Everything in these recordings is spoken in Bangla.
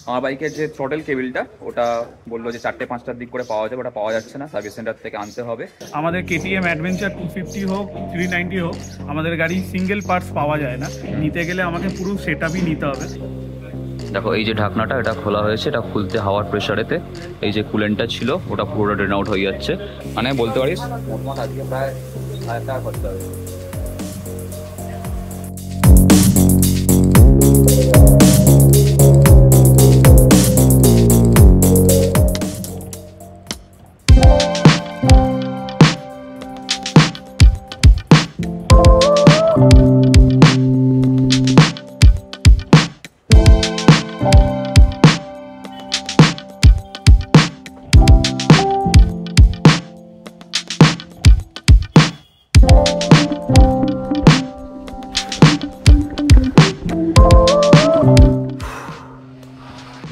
আমার বাইকের যে থ্রটেল কেবিলটা ওটা বললো যে 4টে-5টার দিক করে পাওয়া যাবে, ওটা পাওয়া যাচ্ছে না, সার্ভিস সেন্টার থেকে আনতে হবে। আমাদের KTM অ্যাডভেঞ্চার 250 হোক 390 হোক, আমাদের গাড়ি সিঙ্গেল পার্টস পাওয়া যায় না, নিতে গেলে আমাকে পুরো সেটআপই নিতে হবে। দেখো এই যে ঢাকনাটা এটা খোলা হয়েছে, এটা খুলতে হাওয়ার প্রেশারেতে এই যে কুলেন্টটা ছিল ওটা পুরোটা ড্রেন আউট হয়ে যাচ্ছে। মানে বলতে পারিস মোটমাট আজকে প্রায় 1000 টাকা খরচা হবে।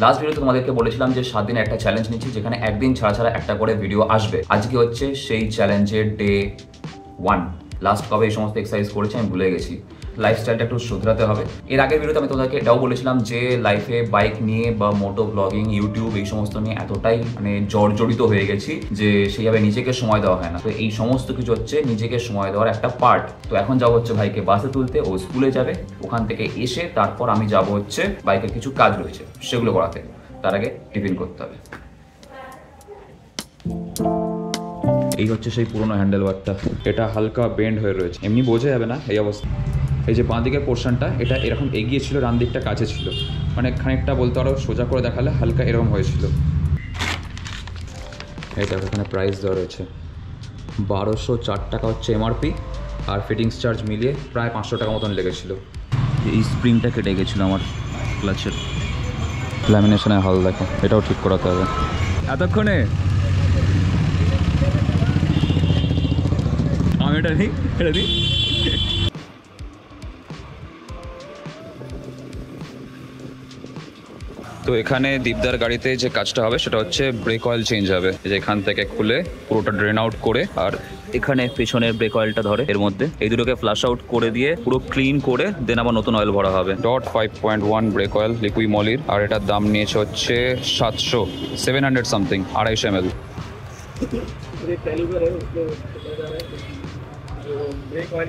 লাস্ট ভিডিওতে তোমাদেরকে বলেছিলাম যে 7 দিনের একটা চ্যালেঞ্জ নিচ্ছি, যেখানে একদিন ছাড়া ছাড়া একটা করে ভিডিও আসবে। আজকে হচ্ছে সেই চ্যালেঞ্জের ডে 1। লাস্ট কবে এই সমস্ত এক্সারসাইজ করেছি আমি ভুলে গেছি। লাইফস্টাইলটা একটু শুধরাতে হবে। এর আগের ভিডিওতে আমি তোমাদেরকে এটাও বলেছিলাম যে লাইফে বাইক নিয়ে বা মোটো ব্লগিং, ইউটিউব এই সমস্ত নিয়ে এতটাই মানে জর্জরিত হয়ে গেছি যে সেইভাবে নিজেকে সময় দেওয়া হয় না। তো এই সমস্ত কিছু হচ্ছে নিজেকে সময় দেওয়ার একটা পার্ট। তো এখন যাবো হচ্ছে ভাইকে বাসে তুলতে, ও স্কুলে যাবে, ওখান থেকে এসে তারপর আমি যাব হচ্ছে বাইকের কিছু কাজ রয়েছে সেগুলো করাতে। তার আগে টিফিন করতে হবে। এই হচ্ছে সেই পুরোনো হ্যান্ডেলবারটা, এটা হালকা বেন্ড হয়ে রয়েছে, এমনি বোঝা যাবে না এই অবস্থা। এই যে বাঁ দিকের পোর্শনটা এটা এরকম এগিয়ে ছিল, ডান দিকটা কাছে ছিল, মানে খানিকটা বলতে আরও সোজা করে দেখালে হালকা এরকম হয়েছিল। এই দেখো এখানে প্রাইস দেওয়া রয়েছে 1204 টাকা হচ্ছে এমআরপি, আর ফিটিংস চার্জ মিলিয়ে প্রায় 500 টাকা মতন লেগেছিল। এই স্প্রিংটা কেটে গেছিলো আমার ক্লাচের, ল্যামিনেশনের হাল দেখো, এটাও ঠিক করাতে হবে এতক্ষণে। আমি এটা দিই, এটা দিই। তো এখানে দীপদার গাড়িতে যে কাজটা হবে সেটা হচ্ছে ব্রেক অয়েল চেঞ্জ হবে, যে এখান থেকে খুলে পুরোটা ড্রেন আউট করে, আর এখানে পেছনের ব্রেক অয়েলটা ধরে এর মধ্যে, এই দুটোকে ফ্লাশ আউট করে দিয়ে পুরো ক্লিন করে দেন আবার নতুন অয়েল ভরা হবে। .5.1 ব্রেক অয়েল লিকুইড মলির, আর এটার দাম নিয়েছে হচ্ছে 700 সামথিং, 250 ml।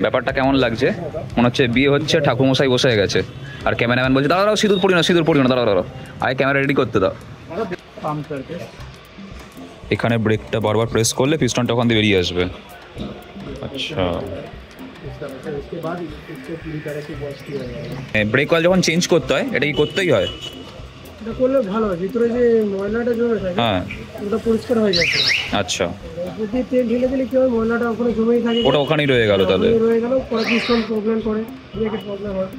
ব্যাপারটা কেমন লাগছে? মনে হচ্ছে বিয়ে হচ্ছে, ঠাকুরমশাই বসে গেছে, আর ক্যামেরাম্যান বলছে দাঁড়াও সিঁদুর পড়ি না, সিঁদুর পড়ি না, দাঁড়াও আগে ক্যামেরা রেডি করতে দাও। এখানে ব্রেকটা বারবার প্রেস করলে পিস্টনটা ওখান দিয়ে বেরিয়ে আসবে। আচ্ছা, ব্রেক অয়েল যখন চেঞ্জ করতে হয় এটা কি করতেই হয়? এটা করলে ভালো হয়, ভিতরে যে ময়লাটা জমে থাকে হ্যাঁ ওটা পরিষ্কার হয়ে যাচ্ছে। আচ্ছা, যদি তেল ঢেলে দিলে কি হয়, ময়লাটা ওখানে জমেই থাকে, ওটা ওখানেই রয়ে গেল, তাহলে রয়ে গেল, পরে পিস্টন প্রবলেম করে, ব্রেকের প্রবলেম হয়।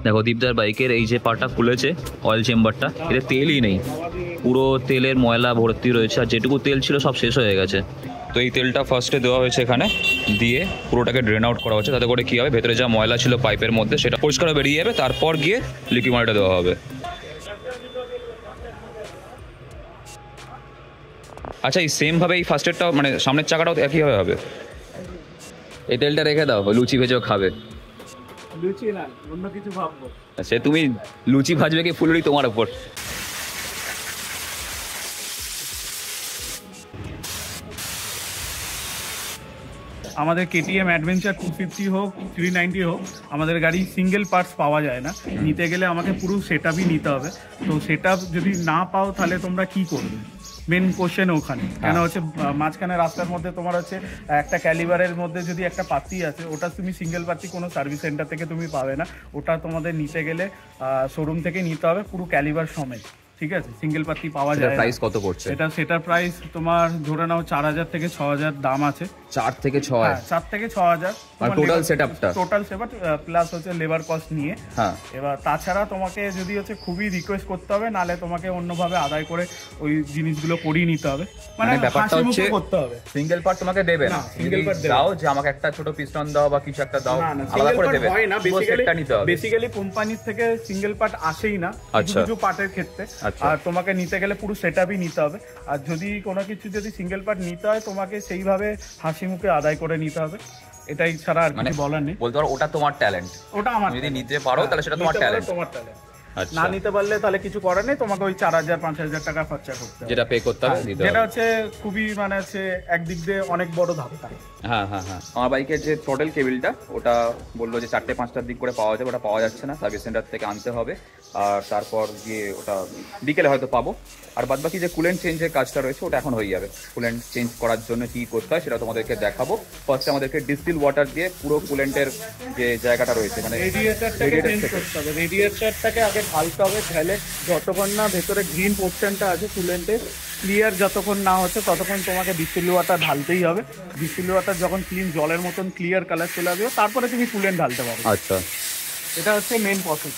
দেখো দীপদার বাইকের এই যে পাটা খুলেছে অয়েল চেম্বারটা, এতে তেলই নেই, পুরো তেলের ময়লা ভর্তি রয়েছে, আর যেটুকু তেল ছিল সব শেষ হয়ে গেছে। তো এই তেলটা ফার্স্টে দেওয়া হয়েছে এখানে, দিয়ে পুরোটাকে ড্রেন আউট করা হচ্ছে, তাতে করে কী হবে ভেতরে যা ময়লা ছিল পাইপের মধ্যে সেটা পরিষ্কার বেরিয়ে যাবে, তারপর গিয়ে লিকুইড ময়লাটা দেওয়া হবে। আচ্ছা, এই সেমভাবে এই ফার্স্টেরটাও মানে সামনের চাকাটাও একইভাবে হবে? এই তেলটা রেখে দাও, লুচি ভেজেও খাবে। লুচি না, অন্য কিছু ভাববো। সে তুমি লুচি ভাজবে কি ফুলুরি তোমার উপর। আমাদের KTM অ্যাডভেঞ্চার 250 হোক 390 হোক, আমাদের গাড়ি সিঙ্গেল পার্টস পাওয়া যায় না, নিতে গেলে আমাকে পুরো সেটআপই নিতে হবে। তো সেটআপ যদি না পাও তাহলে তোমরা কি করবে, মেন কোশ্চেন ওখানে। কেন হচ্ছে মাঝখানে রাস্তার মধ্যে তোমার হচ্ছে একটা ক্যালিবারের মধ্যে যদি একটা পাত্তি আছে, ওটা তুমি সিঙ্গেল পাত্তি কোনো সার্ভিস সেন্টার থেকে তুমি পাবে না, ওটা তোমাদের নিতে গেলে শোরুম থেকে নিতে হবে পুরো ক্যালিবার সমেত, ঠিক আছে? সিঙ্গেল পাত্তি পাওয়া যায়। প্রাইস কত পড়ছে এটা? সেটার প্রাইস তোমার ধরে নাও 4000 থেকে 6000 দাম আছে। 4 থেকে 6? 4 থেকে 6000 আর টোটাল সেটআপটা? টোটাল সেটআপ প্লাস হচ্ছে লেবার কস্ট নিয়ে। হ্যাঁ, এবার তাছাড়া তোমাকে যদি হচ্ছে খুবই রিকোয়েস্ট করতে হবে, নালে তোমাকে অন্যভাবে আদায় করে ওই জিনিসগুলো করিয়ে নিতে হবে, মানে ব্যাপারটা হচ্ছে করতে হবে। সিঙ্গেল পার্ট তোমাকে দেবে না, সিঙ্গেল পার্ট দাও যে আমাকে একটা ছোট পিস্টন দাও বা কিছু একটা দাও, আলাদা করে দেবে না, বেসিক্যালি কোম্পানির থেকে সিঙ্গেল পার্ট আসেই না কিছু পার্টের ক্ষেত্রে। আচ্ছা। আর তোমাকে নিতে গেলে পুরো সেটআপই নিতে হবে। আর যদি কোনো কিছু যদি সিঙ্গেল পার্ট নিতে হয় তোমাকে সেইভাবে হাসি মুখে আদায় করে নিতে হবে, এটাই ছাড়া আর মানে কিছু বলার নেই। বলতে পারো ওটা তোমার ট্যালেন্ট, ওটা আমার যদি talent। নিতে পারো তাহলে সেটা তোমার নিতে পারো, ট্যালেন্ট। তোমার talent। আচ্ছা, না নিতে পারলে তাহলে কিছু করার নেই, তোমাকে ওই 4,000-5,000 টাকা খরচা করতে হবে, যেটা পে করতে হবে দিতে যেটা হবে। হচ্ছে খুবই মানে হচ্ছে একদিক দিয়ে অনেক বড় ধাক্কা। হ্যাঁ হ্যাঁ হ্যাঁ, আমার বাইকের যে থ্রটেল কেবিলটা ওটা বললো যে 4টে-5টার দিক করে পাওয়া যাবে, ওটা পাওয়া যাচ্ছে না, সার্ভিস সেন্টার থেকে আনতে হবে। আর তারপর গিয়ে ওটা বিকেলে হয়তো পাবো। আর বাদ বাকি যে কুলেন্ট চেঞ্জের কাজটা রয়েছে ওটা এখন হয়ে যাবে। কুলেন্ট চেঞ্জ করার জন্য কী করতে হয় সেটা তোমাদেরকে দেখাবো। ফার্স্টে আমাদেরকে ডিস্টিল ওয়াটার দিয়ে পুরো কুলেন্টের যে জায়গাটা রয়েছে মানে রেডিয়েটরটাকে চেঞ্জ করতে হবে, রেডিয়েটরটাকে আগে ঢালতে হবে, ঢেলে যতক্ষণ না ভেতরে গ্রিন পোর্শনটা আছে কুলেন্টে ক্লিয়ার যতক্ষণ না হচ্ছে ততক্ষণ তোমাকে ডিস্টিল ওয়াটার ঢালতেই হবে। ডিস্টিল ওয়াটার যখন ক্লিন জলের মতন ক্লিয়ার কালার চলে আসবে তারপরে তুমি কুলেন্ট ঢালতে পারবে। আচ্ছা, এটা হচ্ছে মেন প্রসেস।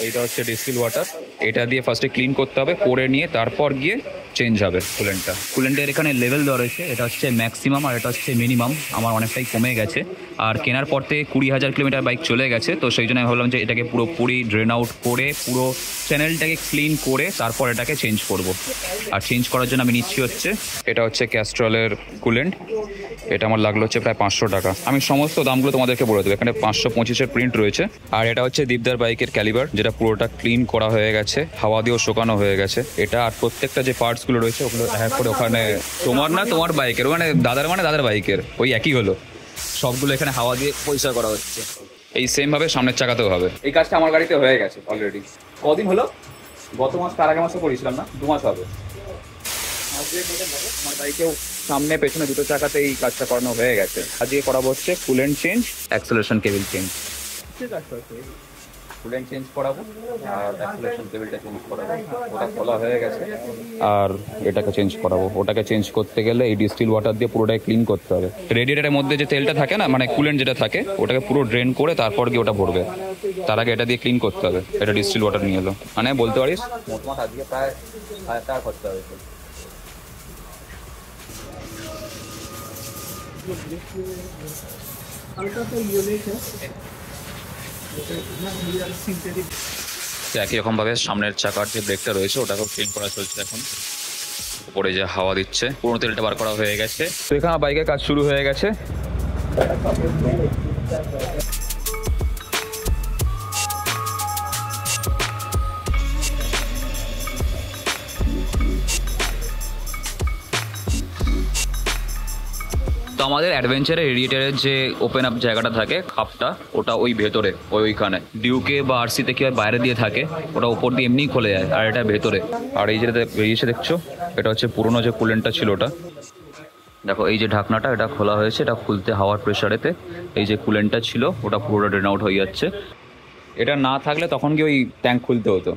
এইটা হচ্ছে ডিস্টিল ওয়াটার, এটা দিয়ে ফার্স্টে ক্লিন করতে হবে, করে নিয়ে তারপর গিয়ে চেঞ্জ হবে কুলেন্টটা। কুলেন্টের এখানে লেভেল দেওয়া রয়েছে, এটা হচ্ছে ম্যাক্সিমাম আর এটা হচ্ছে মিনিমাম। আমার অনেকটাই কমে গেছে, আর কেনার পর থেকে 20,000 কিলোমিটার বাইক চলে গেছে, তো সেই জন্য আমি ভাবলাম যে এটাকে পুরোপুরি ড্রেন আউট করে পুরো চ্যানেলটাকে ক্লিন করে তারপর এটাকে চেঞ্জ করব। আর চেঞ্জ করার জন্য আমি নিচ্ছি হচ্ছে এটা হচ্ছে ক্যাস্ট্রলের কুলেন্ট, এটা আমার লাগলো হচ্ছে প্রায় 500 টাকা। আমি সমস্ত দামগুলো তোমাদেরকে বলে দেবো, এখানে 525-এর প্রিন্ট রয়েছে। আর এটা হচ্ছে দীপদার বাইকের ক্যালিবার, যেটা পুরোটা ক্লিন করা হয়ে গেছে, হাওয়া দিয়েও শোকানো হয়ে গেছে। এটা আর প্রত্যেকটা যে পার্টসগুলো রয়েছে ওগুলো এক করে ওখানে তোমার না তোমার বাইকের মানে দাদার বাইকের ওই একই হলো, সবগুলো এখানে হাওয়া দিয়ে পরিষ্কার করা হচ্ছে। এই সেম ভাবে সামনের চাকাতেও হবে। এই কাজটা আমার গাড়িতে হয়ে গেছে অলরেডি। কদিন হলো? গত মাস তার আগে মাসে করেছিলাম না, 2 মাস হবে। আমার বাইকেও সামনে পেছনে দুটো চাকাতে এই কাজটা করানো হয়ে গেছে। আজকে করাবো হচ্ছে coolant change, acceleration cable change. Coolant change করাবো আর অ্যাক্সেলারেশন কেবিলটা চেঞ্জ করাবো, ওটা খোলা হয়ে গেছে। আর এটাকে চেঞ্জ করাবো, ওটাকে চেঞ্জ করতে গেলে এই ডিস্টিল ওয়াটার দিয়ে পুরোটাই ক্লিন করতে হবে। রেডিয়েটারের মধ্যে যে তেলটা থাকে না মানে কুলেন্ট যেটা থাকে ওটাকে পুরো ড্রেন করে তারপর গিয়ে ওটা ভরবে, তার আগে এটা দিয়ে ক্লিন করতে হবে। এটা ডিস্টিল ওয়াটার নিয়ে এলো মানে বলতে পারিস মোটামুটি আজকে প্রায় 1,000 টাকা খরচা হয়েছে। একই রকমভাবে সামনের চাকার যে ব্রেকটা রয়েছে ওটাকেও ক্লিন করা চলছে এখন। উপরে যে হাওয়া দিচ্ছে, পুরো তেলটা বার করা হয়ে গেছে। তো এখানে বাইকের কাজ শুরু হয়ে গেছে। তো আমাদের অ্যাডভেঞ্চারের রেডিয়েটারের যে ওপেন আপ জায়গাটা থাকে কাপটা, ওটা ওই ভেতরে ওইখানে ডিউকে বা আরসিতে কি হয় বাইরে দিয়ে থাকে, ওটা উপর দিয়ে এমনিই খুলে যায়, আর এটা ভেতরে। আর এই যেটা বেরিয়েছে দেখছো, এটা হচ্ছে পুরোনো যে কুলেন্টটা ছিল ওটা। দেখো এই যে ঢাকনাটা এটা খোলা হয়েছে, এটা খুলতে হাওয়ার প্রেশারেতে এই যে কুলেন্টটা ছিল ওটা পুরোটা ড্রেন আউট হয়ে যাচ্ছে। এটা না থাকলে তখন কি ওই ট্যাঙ্ক খুলতে হতো।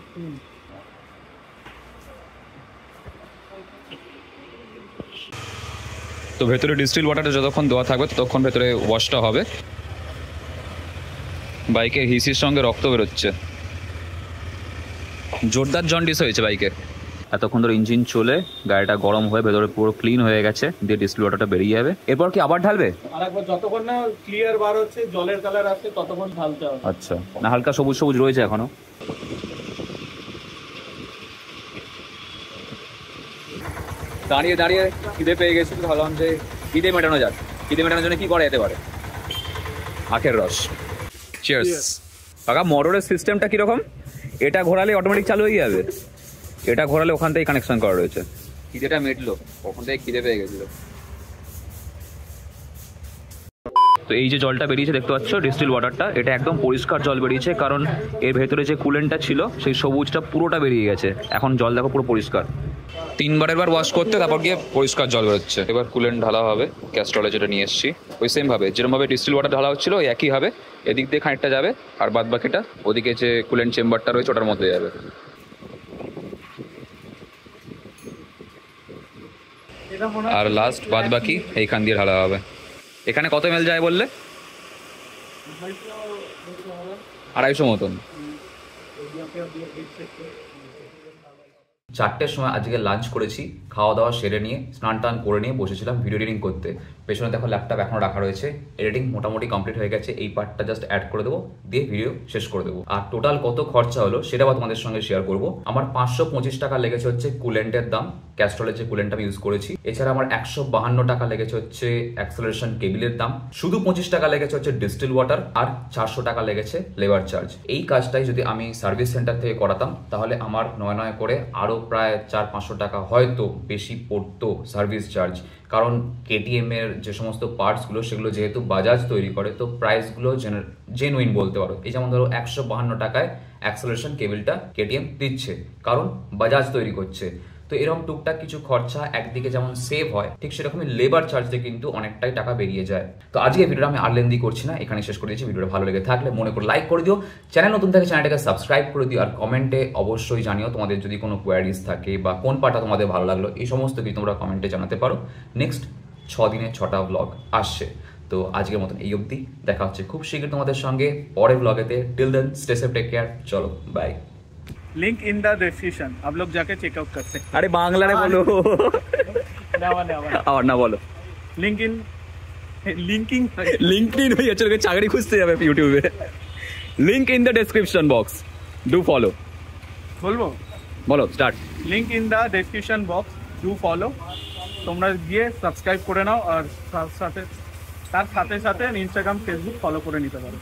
তো ভেতরে ডিস্টিল ওয়াটারটা যতক্ষণ দেওয়া থাকবে ততক্ষণ ভেতরে ওয়াশটা হবে। বাইকের হিসির সঙ্গে রক্ত বেরোচ্ছে, জোরদার জন্ডিস হয়েছে বাইকের। এতক্ষণ ধরে ইঞ্জিন চলে গাড়িটা গরম হয়ে ভেতরে পুরো ক্লিন হয়ে গেছে, দিয়ে ডিস্টিল ওয়াটারটা বেরিয়ে যাবে। এরপর কি আবার ঢালবে? আরেকবার যতক্ষণ না ক্লিয়ার বার হচ্ছে জলের কালার আসছে ততক্ষণ ঢালতে হবে। আচ্ছা, না হালকা সবুজ সবুজ রয়েছে এখনো। দাঁড়িয়ে দাঁড়িয়ে খিদে পেয়ে গেছি, ভাবলাম যে খিদে মেটানো যাক। খিদে মেটানোর জন্য কি করা যেতে পারে? আখের রস। চিয়ার্স। কাকা মোটরের সিস্টেমটা কিরকম? এটা ঘোরালে অটোমেটিক চালু হয়ে যাবে, এটা ঘোরালে ওখান থেকেই কানেকশন করা রয়েছে। খিদেটা মেটলো, ওখান থেকে খিদে পেয়ে গেছিল। তো এই যে জলটা বেরিয়েছে দেখতে পাচ্ছ ডিস্টিল ওয়াটারটা, এটা একদম পরিষ্কার জল বেরিয়েছে, কারণ এর ভেতরে যে কুলেন্টটা ছিল সেই সবুজটা পুরোটা বেরিয়ে গেছে। এখন জল দেখো পুরো পরিষ্কার। 3 বারের বার ওয়াশ করতে তারপর গিয়ে পরিষ্কার জল বেরোচ্ছে। এবার কুলেন্ট ঢালা হবে ক্যাস্ট্রলে যেটা নিয়ে এসেছি, ওই সেম ভাবে যেরকমভাবে ডিস্টিল ওয়াটার ঢালা হচ্ছিল ওই একই হবে। এদিক দিয়ে খানিকটা যাবে আর বাদ বাকিটা ওদিকে যে কুলেন্ট চেম্বারটা রয়েছে ওটার মধ্যে যাবে। আর লাস্ট বাদ বাকি এইখান দিয়ে ঢালা হবে। এখানে কত ml যায় বললে? 250 মতন। 4টের সময় আজকে লাঞ্চ করেছি, খাওয়া দাওয়া সেরে নিয়ে স্নান টান করে নিয়ে বসেছিলাম ভিডিও এডিটিং করতে। পেছনে দেখো ল্যাপটপ এখনো রাখা রয়েছে, এডিটিং মোটামুটি কমপ্লিট হয়ে গেছে। এই পার্টটা জাস্ট অ্যাড করে দেবো, দিয়ে ভিডিও শেষ করে দেবো। আর টোটাল কত খরচা হলো সেটা আবার তোমাদের সঙ্গে শেয়ার করবো। আমার 525 টাকা লেগেছে হচ্ছে কুলেন্টের দাম, ক্যাস্ট্রলের যে কুলেন্ট আমি ইউজ করেছি। এছাড়া আমার 152 টাকা লেগেছে হচ্ছে অ্যাক্সেলারেশন কেবিলের দাম, শুধু 25 টাকা লেগেছে হচ্ছে ডিস্টিল ওয়াটার, আর 400 টাকা লেগেছে লেবার চার্জ। এই কাজটাই যদি আমি সার্ভিস সেন্টার থেকে করাতাম তাহলে আমার নয় করে আরো প্রায় 400-500 টাকা হয়তো বেশি পড়তো সার্ভিস চার্জ। কারণ কেটিএম এর যে সমস্ত পার্টসগুলো সেগুলো যেহেতু বাজাজ তৈরি করে, তো প্রাইসগুলো জেনুইন বলতে পারো। এই যেমন ধরো 152 টাকায় অ্যাক্সেলারেশন কেবিলটা কেটিএম দিচ্ছে, কারণ বাজাজ তৈরি করছে। তো এরকম টুকটাক কিছু খরচা একদিকে যেমন সেভ হয়, ঠিক সেরকমই লেবার চার্জে কিন্তু অনেকটাই টাকা বেরিয়ে যায়। তো আজকে ভিডিওটা আমি আর লেন্দি করছি না, এখানে শেষ করে দিচ্ছি। ভিডিওটা ভালো লেগে থাকলে মনে করে লাইক করে দিও, চ্যানেল নতুন থাকে চ্যানেলটাকে সাবস্ক্রাইব করে দিও, আর কমেন্টে অবশ্যই জানিও তোমাদের যদি কোনো কোয়ারিজ থাকে বা কোন পার্টটা তোমাদের ভালো লাগলো, এই সমস্ত কিছু তোমরা কমেন্টে জানাতে পারো। নেক্সট 6 দিনে 6টা ব্লগ আসছে। তো আজকের মতন এই অবধি, দেখা হচ্ছে খুব শীঘ্র তোমাদের সঙ্গে পরের ব্লগেতে। Till then stay safe, take care, চলো bye. Link in the description, आप लोग जाके चेकआउट कर सकते আরে বাংলা রে বলো, हैं। আর না বলো। लिंक इन लिंकिंग লিঙ্কডইন হয়ে যাচ্ছে, লোকে চাকরি খুঁজতে যাবে ইউটিউবে। Link in the description box, do follow. বলবো, বলো start. Link in the description box, do follow. তোমরা গিয়ে সাবস্ক্রাইব করে নাও, আর তার সাথে সাথে ইনস্টাগ্রাম ফেসবুক ফলো করে নিতে পারো।